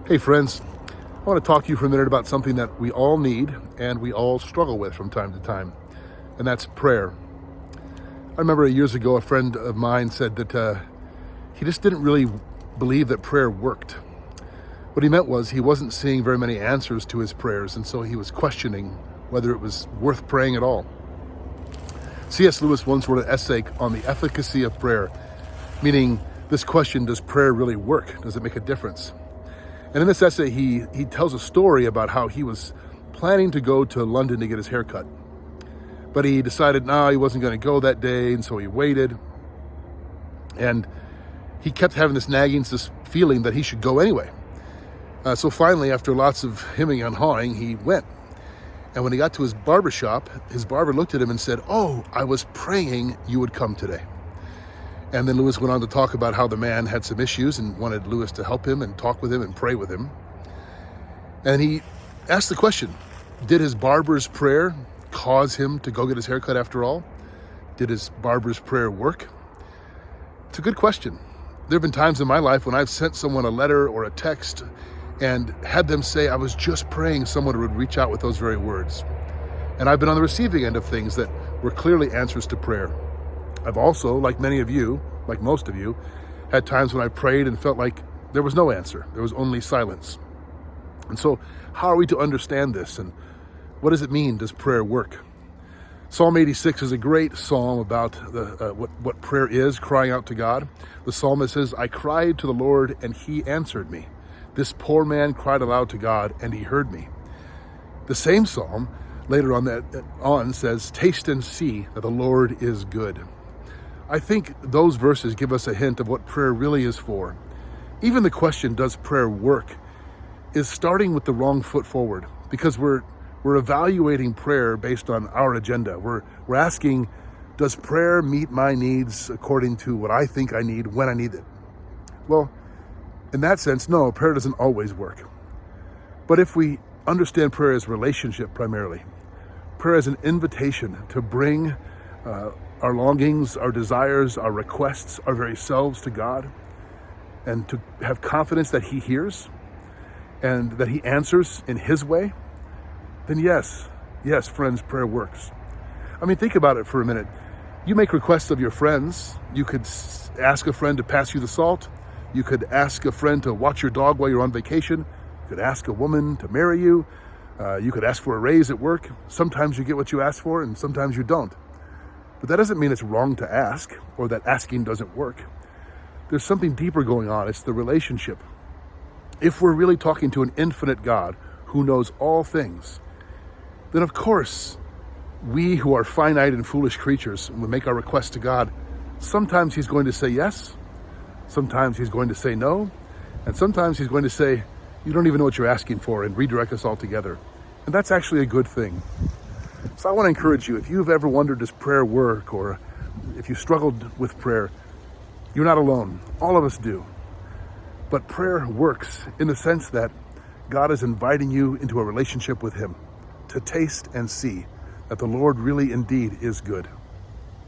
Hey friends, I want to talk to you for a minute about something that we all need and we all struggle with from time to time, and that's prayer. I remember years ago a friend of mine said that he just didn't really believe that prayer worked. What he meant was he wasn't seeing very many answers to his prayers, and so he was questioning whether it was worth praying at all. C.S. Lewis once wrote an essay on the efficacy of prayer, meaning this question, does prayer really work? Does it make a difference? And in this essay, he tells a story about how he was planning to go to London to get his hair cut. But he decided, he wasn't going to go that day, and so he waited. And he kept having this nagging, this feeling that he should go anyway. So finally, after lots of hemming and hawing, he went. And when he got to his barber shop, his barber looked at him and said, "Oh, I was praying you would come today." And then Lewis went on to talk about how the man had some issues and wanted Lewis to help him and talk with him and pray with him. And he asked the question, did his barber's prayer cause him to go get his haircut after all? Did his barber's prayer work? It's a good question. There have been times in my life when I've sent someone a letter or a text and had them say, I was just praying someone would reach out with those very words. And I've been on the receiving end of things that were clearly answers to prayer. I've also, like many of you, like most of you, had times when I prayed and felt like there was no answer. There was only silence. And so how are we to understand this? And what does it mean? Does prayer work? Psalm 86 is a great psalm about what prayer is, crying out to God. The psalmist says, I cried to the Lord and he answered me. This poor man cried aloud to God and he heard me. The same psalm later on says, taste and see that the Lord is good. I think those verses give us a hint of what prayer really is for. Even the question, does prayer work, is starting with the wrong foot forward, because we're evaluating prayer based on our agenda. We're asking, does prayer meet my needs according to what I think I need when I need it? Well, in that sense, no, prayer doesn't always work. But if we understand prayer as relationship primarily, prayer as an invitation to bring our longings, our desires, our requests, our very selves to God, and to have confidence that he hears and that he answers in his way, then yes, friends, prayer works. I mean, think about it for a minute. You make requests of your friends. You could ask a friend to pass you the salt. You could ask a friend to watch your dog while you're on vacation. You could ask a woman to marry you. You could ask for a raise at work. Sometimes you get what you ask for and sometimes you don't. But that doesn't mean it's wrong to ask or that asking doesn't work. There's something deeper going on. It's the relationship. If we're really talking to an infinite God who knows all things, then of course, we who are finite and foolish creatures, when we make our request to God, sometimes he's going to say yes, sometimes he's going to say no, and sometimes he's going to say, you don't even know what you're asking for, and redirect us altogether. And that's actually a good thing. So I want to encourage you, if you've ever wondered, does prayer work, or if you struggled with prayer, you're not alone. All of us do. But prayer works in the sense that God is inviting you into a relationship with him to taste and see that the Lord really indeed is good.